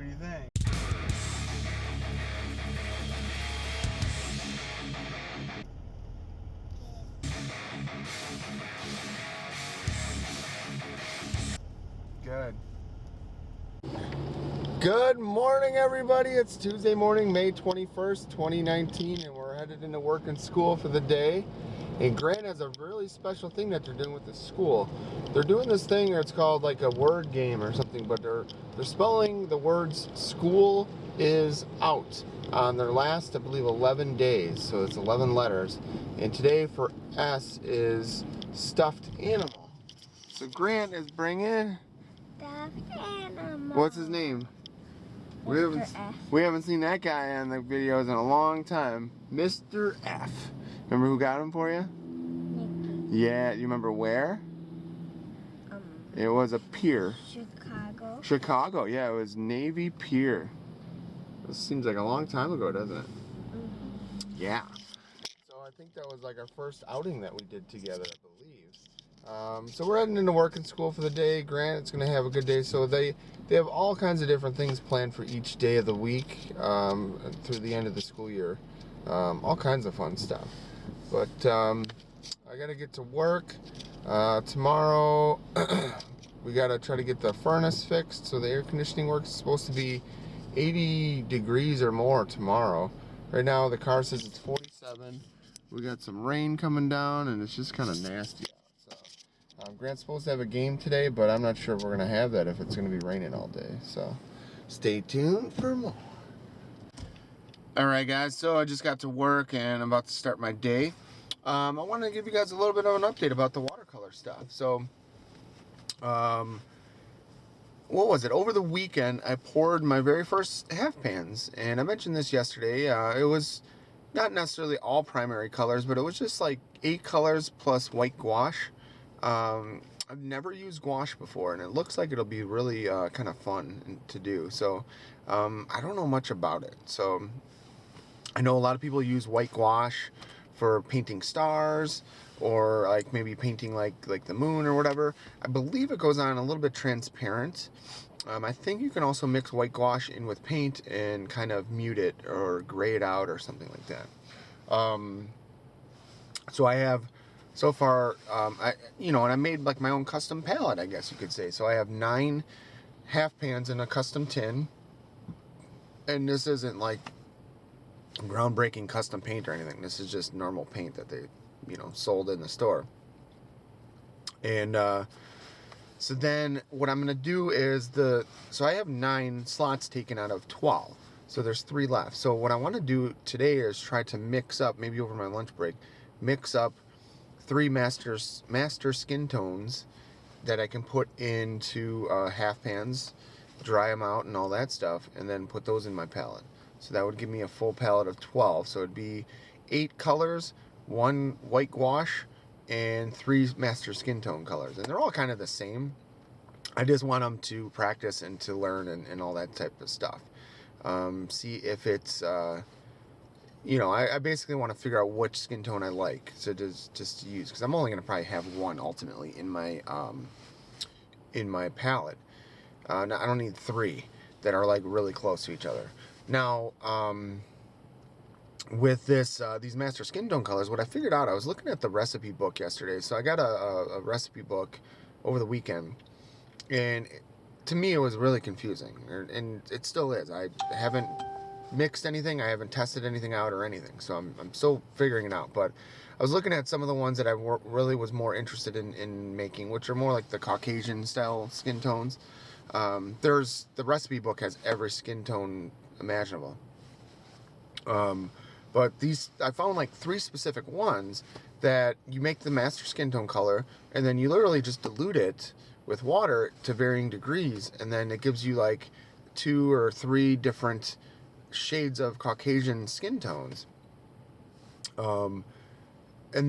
What do you think? Good. Good morning, everybody. It's Tuesday morning, May 21st, 2019, and we're headed into work and school for the day. And Grant has a really special thing that they're doing with the school. They're doing this thing, or it's called like a word game or something, but they're spelling the words "school is out" on their last, I believe, 11 days. So it's 11 letters. And today for S is stuffed animal. So Grant is bringing... Stuffed animal. What's his name? We haven't seen that guy on the videos in a long time. Mr. F. Remember who got him for you? Nikki. Yeah, you remember where? It was a pier. Chicago. Chicago, yeah, it was Navy Pier. This seems like a long time ago, doesn't it? Mm-hmm. Yeah. So I think that was like our first outing that we did together, I believe. So we're heading into work and school for the day. Grant, it's going to have a good day. So they have all kinds of different things planned for each day of the week through the end of the school year. All kinds of fun stuff. But I got to get to work. Tomorrow we got to try to get the furnace fixed. So the air conditioning work is supposed to be 80 degrees or more tomorrow. Right now the car says it's 47. We got some rain coming down and it's just kind of nasty out. So Grant's supposed to have a game today, but I'm not sure if we're going to have that if it's going to be raining all day. So stay tuned for more. Alright guys, so I just got to work and I'm about to start my day. I want to give you guys a little bit of an update about the watercolor stuff. So, what was it? Over the weekend, I poured my very first half pans, and I mentioned this yesterday. It was not necessarily all primary colors, but it was just like 8 colors plus white gouache. I've never used gouache before, and it looks like it'll be really kind of fun to do. So, I don't know much about it. So, I know a lot of people use white gouache for painting stars, or like maybe painting like the moon or whatever. I believe it goes on a little bit transparent. I think you can also mix white gouache in with paint and kind of mute it or gray it out or something like that. So I have so far, and I made like my own custom palette, I guess you could say. So I have 9 half pans in a custom tin, and this isn't like groundbreaking custom paint or anything. This is just normal paint that they, sold in the store. And so then what I'm gonna do is so I have 9 slots taken out of 12. So there's 3 left. So what I want to do today is try to mix up, maybe over my lunch break, mix up 3 master skin tones that I can put into half pans, dry them out and all that stuff, and then put those in my palette. So that would give me a full palette of 12. So it'd be 8 colors, 1 white gouache, and 3 master skin tone colors. And they're all kind of the same. I just want them to practice and to learn and all that type of stuff. See if it's, I basically want to figure out which skin tone I like. So just to use, because I'm only going to probably have 1 ultimately in my palette. I don't need 3 that are like really close to each other. Now, with these master skin tone colors, what I figured out, I was looking at the recipe book yesterday. So I got a recipe book over the weekend, and to me it was really confusing, and it still is. I haven't mixed anything, I haven't tested anything out or anything, so I'm still figuring it out. But I was looking at some of the ones that I really was more interested in making, which are more like the Caucasian style skin tones. The recipe book has every skin tone imaginable. But I found like 3 specific ones that you make the master skin tone color, and then you literally just dilute it with water to varying degrees, and then it gives you like 2 or 3 different shades of Caucasian skin tones. And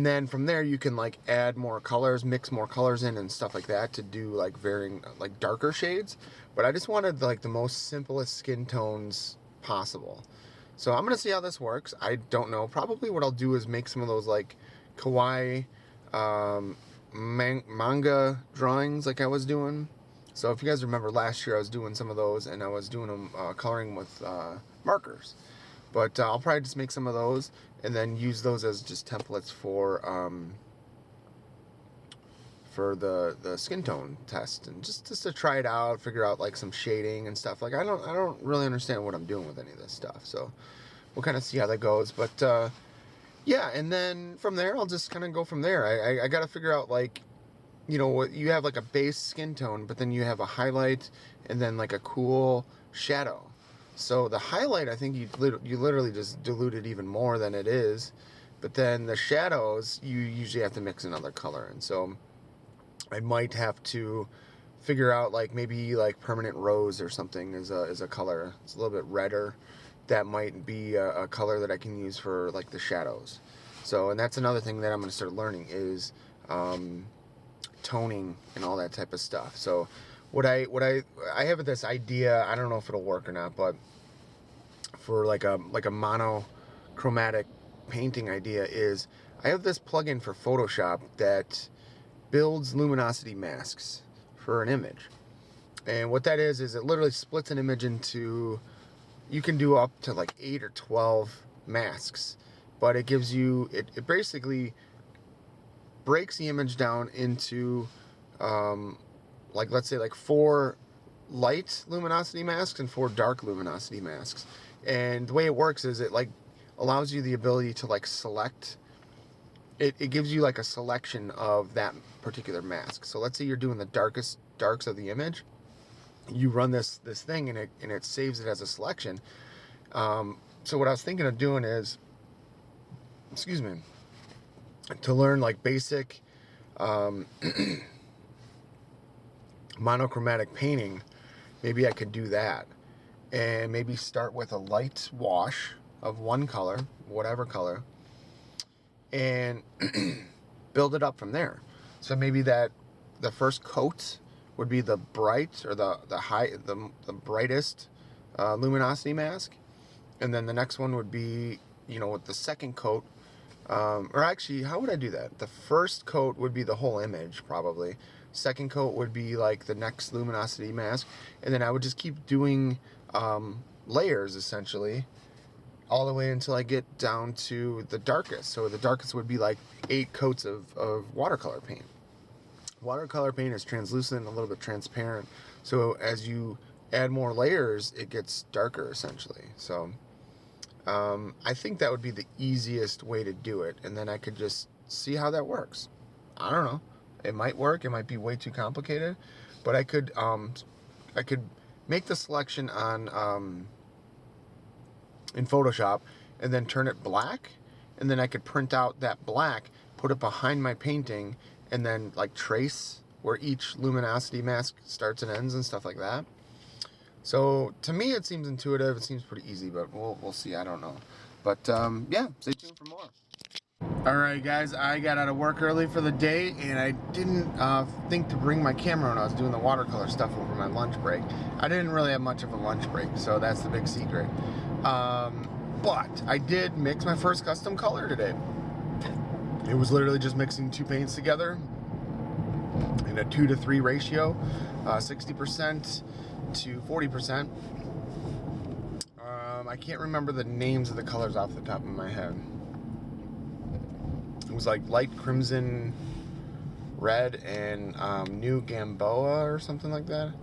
then from there you can like add more colors, mix more colors in and stuff like that to do like varying, like darker shades. But I just wanted like the most simplest skin tones possible. So I'm going to see how this works. I don't know. Probably what I'll do is make some of those like kawaii manga drawings like I was doing. So if you guys remember last year, I was doing some of those, and I was doing them coloring with markers. But I'll probably just make some of those and then use those as just templates for the skin tone test, and just to try it out, figure out like some shading and stuff. Like I don't really understand what I'm doing with any of this stuff, so we'll kind of see how that goes. But yeah, and then from there I'll just kind of go from there. I got to figure out, like, you know, what you have, like a base skin tone, but then you have a highlight and then like a cool shadow. So the highlight, I think you literally just dilute it even more than it is, but then the shadows you usually have to mix another color, and so I might have to figure out, like, maybe like permanent rose or something is a color. It's a little bit redder. That might be a color that I can use for like the shadows. So, and that's another thing that I'm going to start learning is toning and all that type of stuff. So what I have this idea, I don't know if it'll work or not, but for like a monochromatic painting idea is I have this plugin for Photoshop that builds luminosity masks for an image. And what that is it literally splits an image into, you can do up to like 8 or 12 masks, but it gives you, it basically breaks the image down into like, let's say like 4 light luminosity masks and 4 dark luminosity masks. And the way it works is it like allows you the ability to like select, it gives you like a selection of that particular mask. So let's say you're doing the darks of the image, you run this thing and it saves it as a selection. So what I was thinking of doing is, excuse me, to learn like basic monochromatic painting, maybe I could do that, and maybe start with a light wash of one color, whatever color, and build it up from there. So maybe that the first coat would be the bright or the brightest luminosity mask, and then the next one would be, you know, with the second coat, or actually, how would I do that? The first coat would be the whole image, probably. Second coat would be like the next luminosity mask, and then I would just keep doing layers, essentially, all the way until I get down to the darkest. So the darkest would be like 8 coats of watercolor paint. Watercolor paint is translucent, a little bit transparent, so as you add more layers, it gets darker, essentially. So I think that would be the easiest way to do it, and then I could just see how that works. I don't know. It might work. It might be way too complicated, but I could make the selection on in Photoshop and then turn it black, and then I could print out that black, put it behind my painting, and then like trace where each luminosity mask starts and ends and stuff like that. So to me, it seems intuitive. It seems pretty easy, but we'll see. I don't know. But yeah, stay tuned for more. All right, guys, I got out of work early for the day, and I didn't think to bring my camera when I was doing the watercolor stuff over my lunch break. I didn't really have much of a lunch break, so that's the big secret. But I did mix my first custom color today. It was literally just mixing 2 paints together in a 2-to-3 ratio, 60% to 40%. I can't remember the names of the colors off the top of my head. It was like light crimson, red, and new Gamboa or something like that.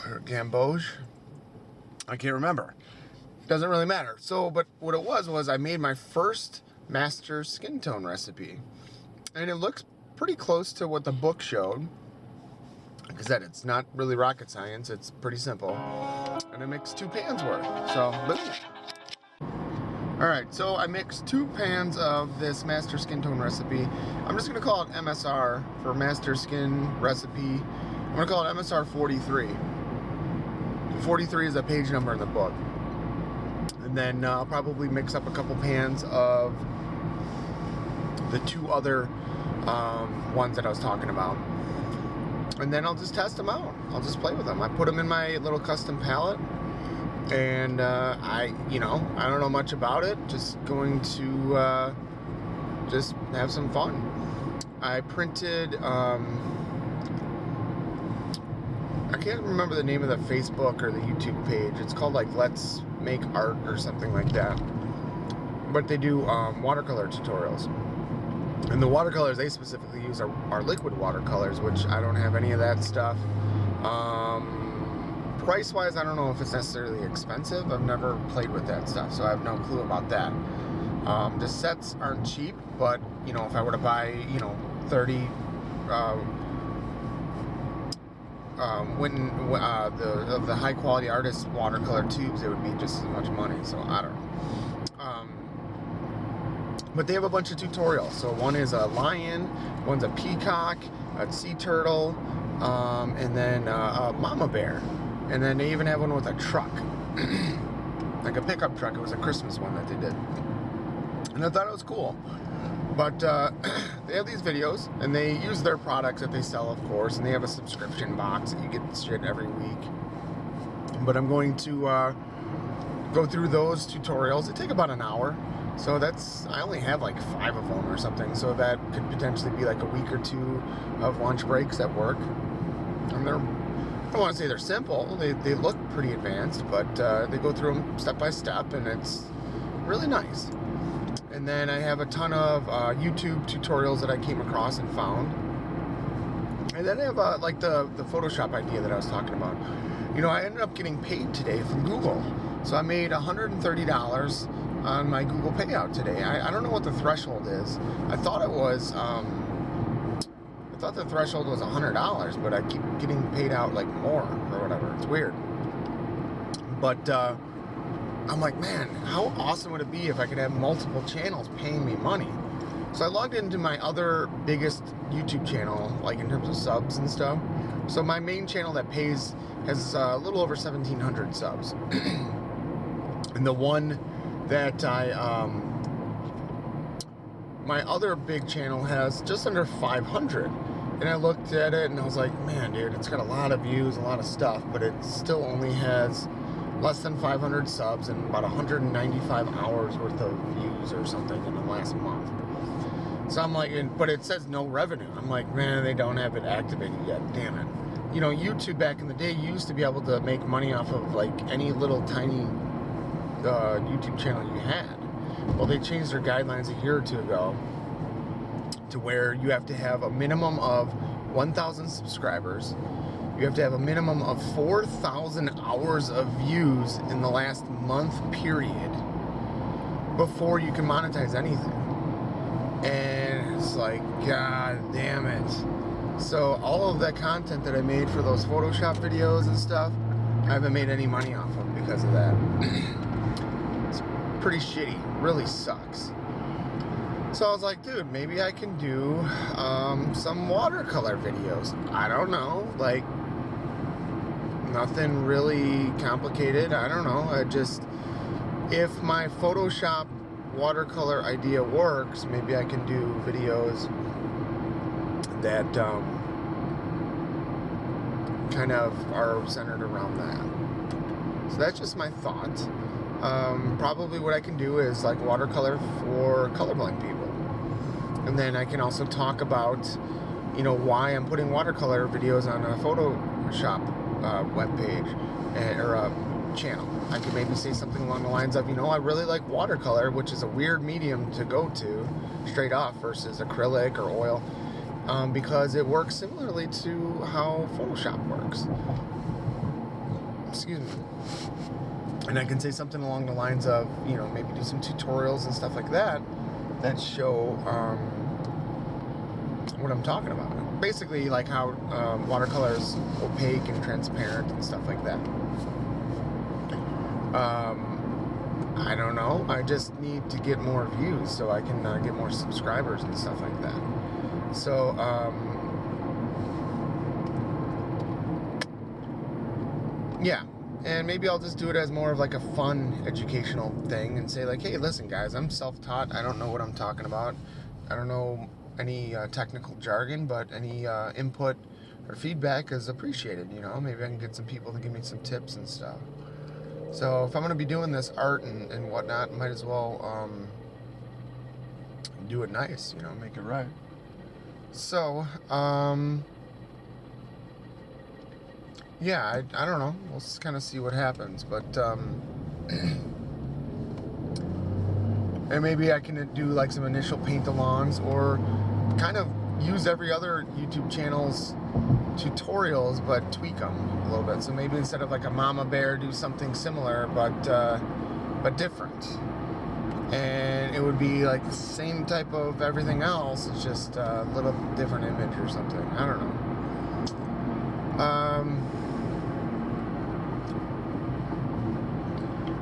Or Gamboge. I can't remember. Doesn't really matter. So, but what it was I made my first master skin tone recipe, and it looks pretty close to what the book showed. Like I said, it's not really rocket science. It's pretty simple, and I mixed 2 pans worth. So, boom. All right, so I mixed 2 pans of this master skin tone recipe. I'm just gonna call it MSR for master skin recipe. I'm gonna call it MSR 43. 43 is a page number in the book. And then I'll probably mix up a couple pans of the 2 other ones that I was talking about. And then I'll just test them out. I'll just play with them. I put them in my little custom palette. And I don't know much about it. Just going to just have some fun. I printed I can't remember the name of the Facebook or the YouTube page. It's called like Let's Make Art or something like that. But they do watercolor tutorials. And the watercolors they specifically use are liquid watercolors, which I don't have any of that stuff. Price-wise, I don't know if it's necessarily expensive. I've never played with that stuff, so I have no clue about that. The sets aren't cheap, but, you know, if I were to buy, you know, 30 of the high-quality artist watercolor tubes, it would be just as much money, so I don't know. But they have a bunch of tutorials. So one is a lion, one's a peacock, a sea turtle, and then a mama bear. And then they even have one with a truck, like a pickup truck. It was a Christmas one that they did. And I thought it was cool. But they have these videos, and they use their products that they sell, of course, and they have a subscription box that you get shit every week. But I'm going to go through those tutorials. They take about an hour. So I only have like 5 of them or something, so that could potentially be like a week or 2 of lunch breaks at work. And I don't want to say they're simple, they look pretty advanced, but they go through them step by step, and it's really nice. And then I have a ton of YouTube tutorials that I came across and found. And then I have like the Photoshop idea that I was talking about. You know, I ended up getting paid today from Google. So I made $130 on my Google payout today. I don't know what the threshold is. I thought it was, I thought the threshold was $100, but I keep getting paid out like more or whatever. It's weird. But I'm like, man, how awesome would it be if I could have multiple channels paying me money? So I logged into my other biggest YouTube channel, like in terms of subs and stuff. So my main channel that pays has a little over 1,700 subs. And the one that my other big channel has just under 500. And I looked at it and I was like, man, dude, it's got a lot of views, a lot of stuff, but it still only has less than 500 subs and about 195 hours worth of views or something in the last month. So I'm like, but it says no revenue. I'm like, man, they don't have it activated yet. Damn it. You know, YouTube back in the day used to be able to make money off of like any little tiny YouTube channel you had. Well, they changed their guidelines a year or 2 ago to where you have to have a minimum of 1,000 subscribers. You have to have a minimum of 4,000 hours of views in the last month period before you can monetize anything. And it's like, god damn it. So all of that content that I made for those Photoshop videos and stuff, I haven't made any money off of because of that. It's pretty shitty. Really sucks. So I was like, dude, maybe I can do some watercolor videos. I don't know, like nothing really complicated. I don't know. If my Photoshop watercolor idea works, maybe I can do videos that kind of are centered around that. So that's just my thought. Probably what I can do is like watercolor for colorblind people. And then I can also talk about, you know, why I'm putting watercolor videos on a Photoshop webpage or a channel. I could maybe say something along the lines of, you know, I really like watercolor, which is a weird medium to go to straight off versus acrylic or oil, because it works similarly to how Photoshop works. Excuse me. And I can say something along the lines of, you know, maybe do some tutorials and stuff like that that show what I'm talking about. Basically, like how watercolor is opaque and transparent and stuff like that. I don't know. I just need to get more views so I can get more subscribers and stuff like that. So, yeah. And maybe I'll just do it as more of like a fun educational thing and say like, hey, listen guys, I'm self-taught. I don't know what I'm talking about. I don't know any technical jargon, but any input or feedback is appreciated, you know? Maybe I can get some people to give me some tips and stuff. So if I'm going to be doing this art and whatnot, might as well do it nice, you know, make it right. So, yeah, I don't know. We'll just kind of see what happens. But, and maybe I can do like some initial paint-alongs or kind of use every other YouTube channel's tutorials, but tweak them a little bit. So maybe instead of like a mama bear, do something similar, but different. And it would be like the same type of everything else. It's just a little different image or something. I don't know.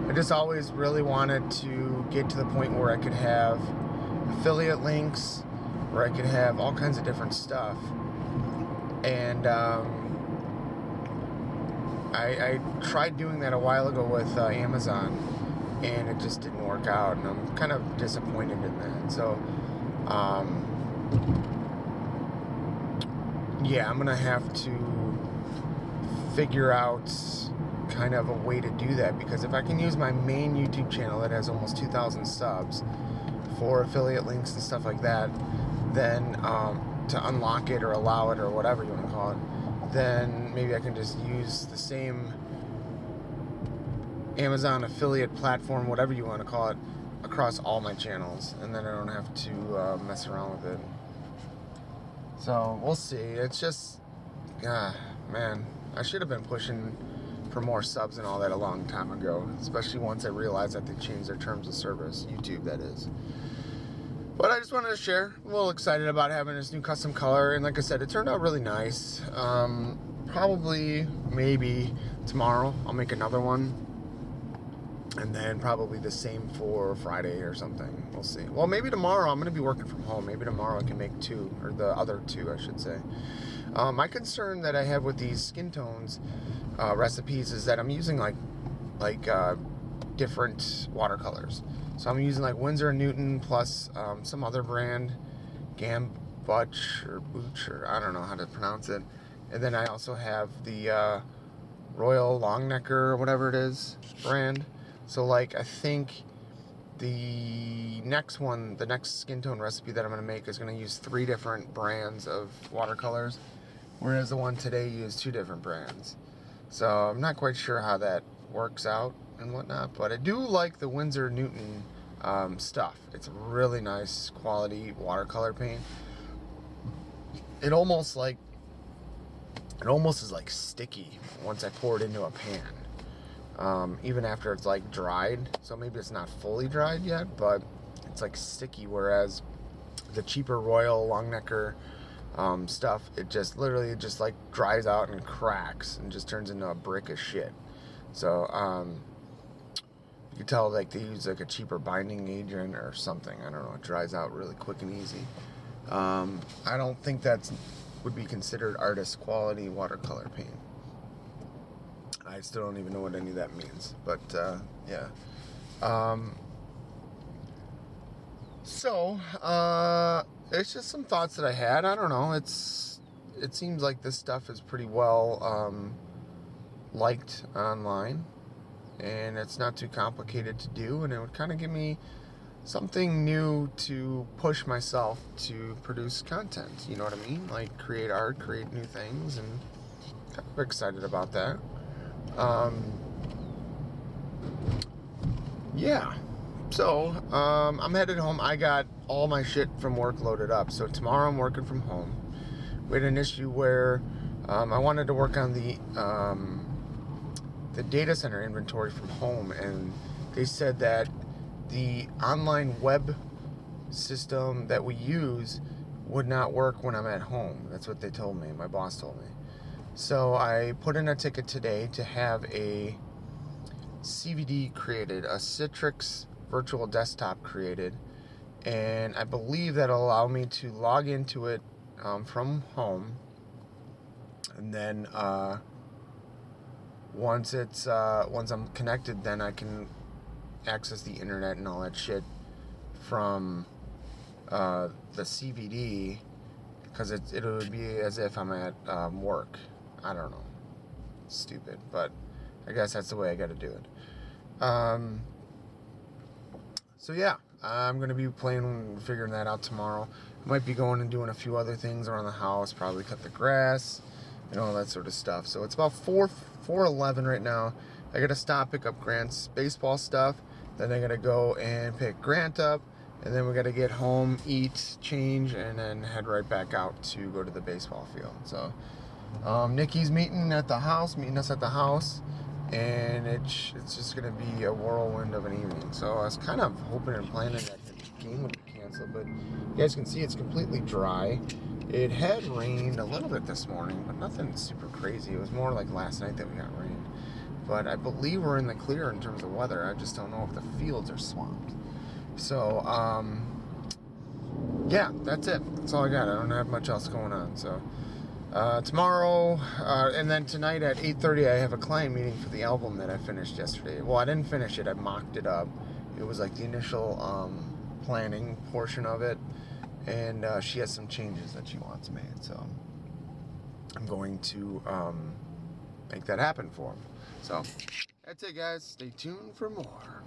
I just always really wanted to get to the point where I could have affiliate links, where I could have all kinds of different stuff. And I tried doing that a while ago with Amazon, and it just didn't work out, and I'm kind of disappointed in that. So, yeah, I'm gonna have to figure out kind of a way to do that, because if I can use my main YouTube channel that has almost 2,000 subs for affiliate links and stuff like that, then to unlock it or allow it or whatever you want to call it, then maybe I can just use the same Amazon affiliate platform, whatever you want to call it, across all my channels, and then I don't have to mess around with it. So we'll see. It's just, man, I should have been pushing for more subs and all that a long time ago, especially once I realized that they changed their terms of service, YouTube that is. But I just wanted to share. I'm a little excited about having this new custom color, and like I said, it turned out really nice. Probably, maybe tomorrow I'll make another one, and then probably the same for Friday or something. We'll see. Well, maybe tomorrow I'm going to be working from home. Maybe tomorrow I can make two, or the other two, I should say. My concern that I have with these skin tones recipes is that I'm using like different watercolors. So I'm using like Winsor & Newton plus some other brand, Butch or Booch, or I don't know how to pronounce it. And then I also have the Royal Longnecker or whatever it is brand. So like I think the next one, the next skin tone recipe that I'm going to make is going to use 3 different brands of watercolors, whereas the one today used 2 different brands. So I'm not quite sure how that works out and whatnot, but I do like the Winsor & Newton stuff. It's really nice quality watercolor paint. It almost is like sticky once I pour it into a pan, even after it's like dried. So maybe it's not fully dried yet, but it's like sticky, whereas the cheaper Royal Longnecker stuff, it just literally just like dries out and cracks and just turns into a brick of shit. So you can tell like they use like a cheaper binding agent or something. I don't know. It dries out really quick and easy. I don't think that would be considered artist quality watercolor paint. I still don't even know what any of that means, but yeah. So it's just some thoughts that I had. I don't know. It seems like this stuff is pretty well liked online, and it's not too complicated to do, and it would kind of give me something new to push myself to produce content. You know what I mean? Like create art, create new things, and I'm kind of excited about that. Yeah. So, I'm headed home. I got all my shit from work loaded up. So tomorrow I'm working from home. We had an issue where I wanted to work on the data center inventory from home, and they said that the online web system that we use would not work when I'm at home. That's what they told me. My boss told me. So I put in a ticket today to have a CVD created, a Citrix virtual desktop created, and I believe that'll allow me to log into it from home, and then once I'm connected, then I can access the internet and all that shit from the CVD, because it would be as if I'm at work. I don't know. It's stupid, but I guess that's the way I got to do it. So yeah, I'm going to be figuring that out tomorrow. I might be going and doing a few other things around the house, probably cut the grass, and all that sort of stuff. So it's about 4:11 right now. I gotta stop, pick up Grant's baseball stuff. Then I gotta go and pick Grant up, and then we gotta get home, eat, change, and then head right back out to go to the baseball field. So Nikki's meeting us at the house, and it's just gonna be a whirlwind of an evening. So I was kind of hoping and planning that the game would be canceled, but you guys can see it's completely dry. It had rained a little bit this morning, but nothing super crazy. It was more like last night that we got rain. But I believe we're in the clear in terms of weather. I just don't know if the fields are swamped. So, yeah, that's it. That's all I got. I don't have much else going on. So, tomorrow, and then tonight at 8:30, I have a client meeting for the album that I finished yesterday. Well, I didn't finish it. I mocked it up. It was like the initial planning portion of it. And she has some changes that she wants made. So, I'm going to make that happen for him. So, that's it, guys. Stay tuned for more.